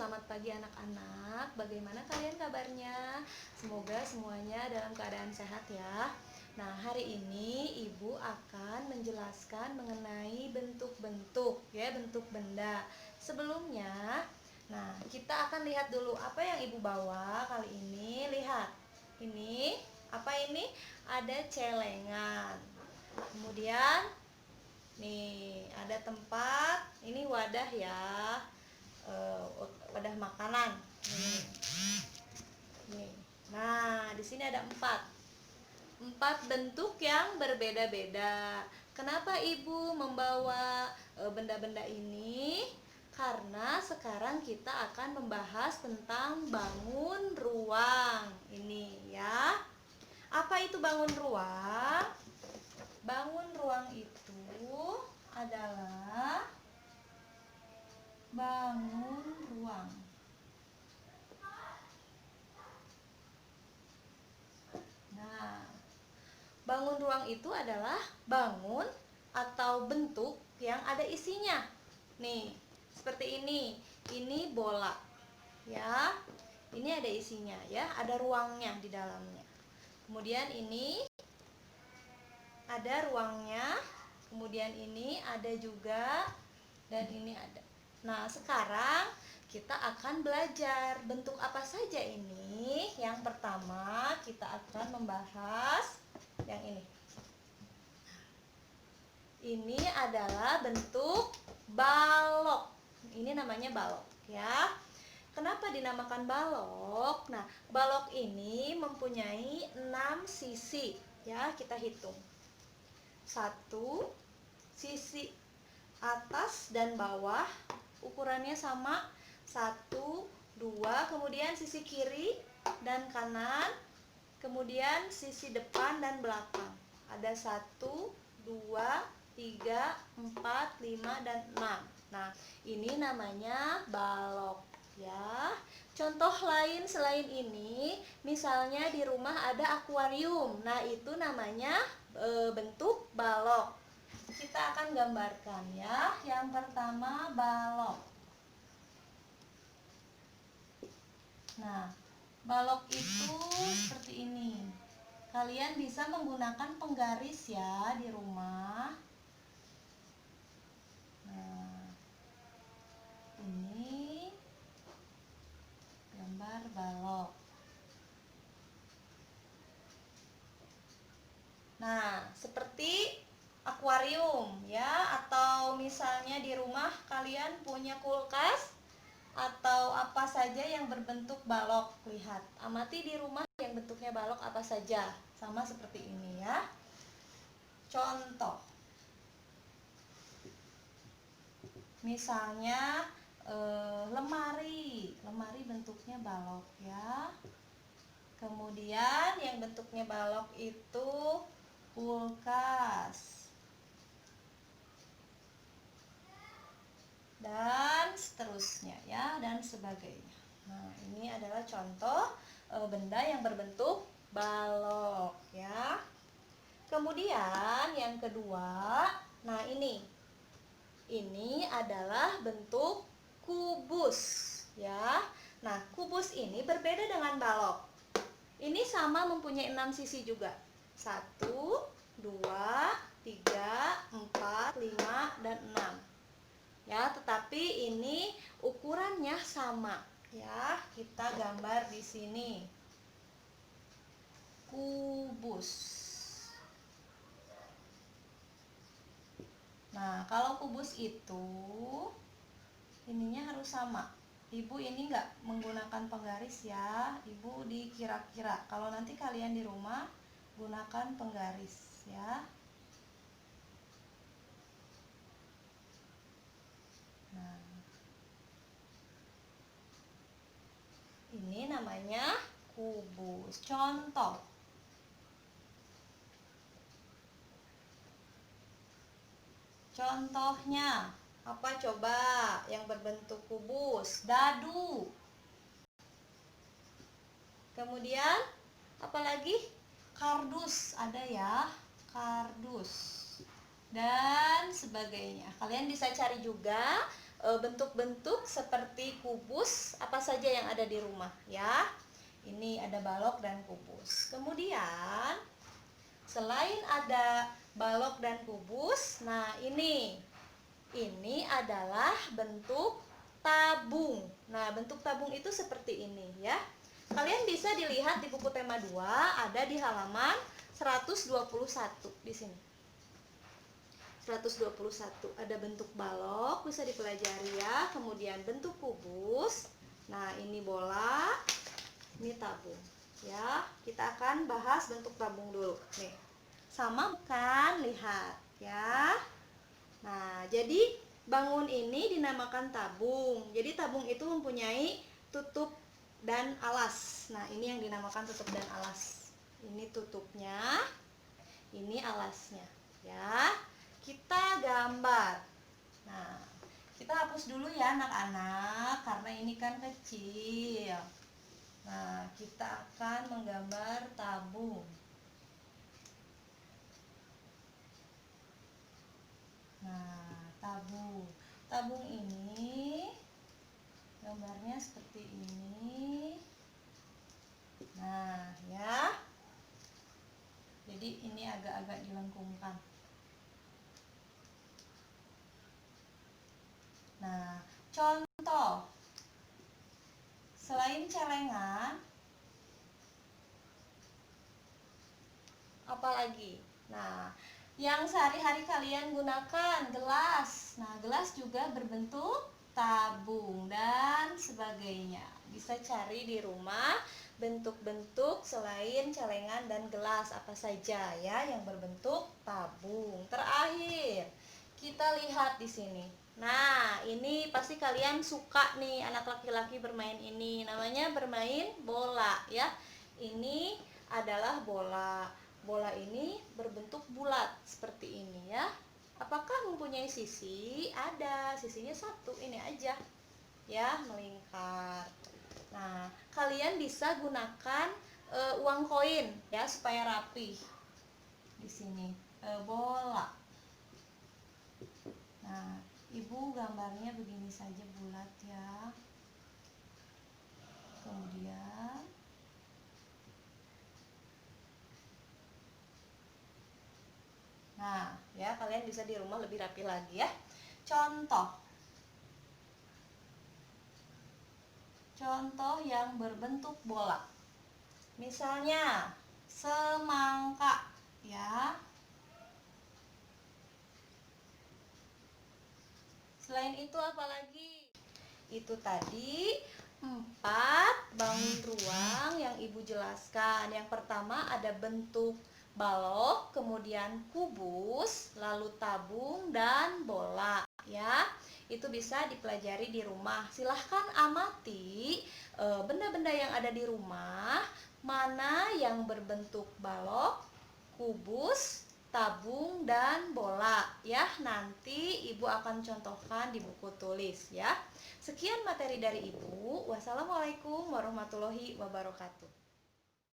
selamat pagi anak-anak. Bagaimana kalian kabarnya? Semoga semuanya dalam keadaan sehat ya. Nah, hari ini Ibu akan menjelaskan mengenai bentuk-bentuk ya, bentuk benda. Sebelumnya, nah kita akan lihat dulu apa yang Ibu bawa kali ini. Lihat, ini apa ini? Ada celengan. Kemudian nih ada tempat, ini wadah ya, wadah makanan. Nih. Nah, di sini ada empat bentuk yang berbeda-beda. Kenapa Ibu membawa benda-benda ini? Karena sekarang kita akan membahas tentang bangun ruang ini ya. Apa itu bangun ruang? Bangun ruang itu adalah bangun ruang. Nah, bangun ruang itu adalah bangun atau bentuk yang ada isinya. Nih, seperti ini. Ini bola. Ya. Ini ada isinya ya, ada ruangnya di dalamnya. Kemudian ini ada ruangnya. Kemudian ini ada juga, dan ini ada. Nah, sekarang kita akan belajar bentuk apa saja ini. Yang pertama, kita akan membahas yang ini. Ini adalah bentuk balok. Ini namanya balok ya. Kenapa dinamakan balok? Nah, balok ini mempunyai 6 sisi ya, kita hitung. 1 sisi atas dan bawah ukurannya sama, 1, 2, kemudian sisi kiri dan kanan, kemudian sisi depan dan belakang. Ada 1, 2, 3, 4, 5, dan 6. Nah, ini namanya balok ya. Contoh lain selain ini, misalnya di rumah ada akuarium. Nah, itu namanya bentuk balok. Kita akan gambarkan ya. Yang pertama balok. Nah, balok itu seperti ini. Kalian bisa menggunakan penggaris ya di rumah. Nah, ini gambar balok. Nah, seperti akuarium ya, atau misalnya di rumah kalian punya kulkas atau apa saja yang berbentuk balok. Lihat, amati di rumah yang bentuknya balok apa saja. Sama seperti ini ya. Contoh, misalnya lemari bentuknya balok ya. Kemudian yang bentuknya balok itu kulkas, dan seterusnya ya, dan sebagainya. Nah, ini adalah contoh benda yang berbentuk balok ya. Kemudian yang kedua, nah ini adalah bentuk kubus ya. Nah, kubus ini berbeda dengan balok. Ini sama mempunyai 6 sisi juga. 1, 2, 3, 4, 5, dan 6. Ya, tetapi ini ukurannya sama ya. Kita gambar di sini. Kubus. Nah, kalau kubus itu ininya harus sama. Ibu ini nggak menggunakan penggaris ya. Ibu dikira-kira. Kalau nanti kalian di rumah gunakan penggaris ya. Nah, ini namanya kubus. Contoh. Contohnya apa coba yang berbentuk kubus? Dadu. Kemudian apalagi? Kardus ada ya, kardus dan sebagainya. Kalian bisa cari juga bentuk-bentuk seperti kubus apa saja yang ada di rumah ya. Ini ada balok dan kubus. Kemudian selain ada balok dan kubus, nah ini adalah bentuk tabung. Nah, bentuk tabung itu seperti ini ya. Kalian bisa dilihat di buku tema 2, ada di halaman 121 di sini. 121 ada bentuk balok, bisa dipelajari ya. Kemudian bentuk kubus. Nah, ini bola, ini tabung. Ya, kita akan bahas bentuk tabung dulu. Nih. Sama bukan? Lihat ya. Nah, jadi bangun ini dinamakan tabung. Jadi tabung itu mempunyai tutup dan alas. Nah, ini yang dinamakan tutup dan alas. Ini tutupnya, ini alasnya. Ya, kita gambar. Nah, kita hapus dulu ya anak-anak, karena ini kan kecil. Nah, kita akan menggambar tabung. Nah, tabung ini gambarnya seperti ini. Nah, ya. Jadi ini agak-agak dilengkungkan. Nah, contoh selain celengan, apalagi? Nah, yang sehari-hari kalian gunakan, gelas. Nah, gelas juga berbentuk tabung dan sebagainya. Bisa cari di rumah bentuk-bentuk selain celengan dan gelas apa saja ya yang berbentuk tabung. Terakhir, kita lihat di sini. Nah, ini pasti kalian suka nih anak laki-laki bermain ini. Namanya bermain bola ya. Ini adalah bola. Bola ini berbentuk bulat seperti ini ya. Apakah mempunyai sisi? Ada, sisinya satu, ini aja ya, melingkar. Nah, kalian bisa gunakan uang koin ya supaya rapi. Di sini bola. Nah, ibu gambarnya begini saja bulat ya. Kemudian nah, ya kalian bisa di rumah lebih rapi lagi ya. Contoh yang berbentuk bola. Misalnya semangka ya. Selain itu apalagi? Itu tadi 4 bangun ruang yang ibu jelaskan. Yang pertama ada bentuk balok, kemudian kubus, lalu tabung dan bola ya. Itu bisa dipelajari di rumah. Silahkan amati benda-benda yang ada di rumah, mana yang berbentuk balok, kubus, tabung dan bola ya. Nanti ibu akan contohkan di buku tulis ya. Sekian materi dari ibu. Wassalamualaikum warahmatullahi wabarakatuh.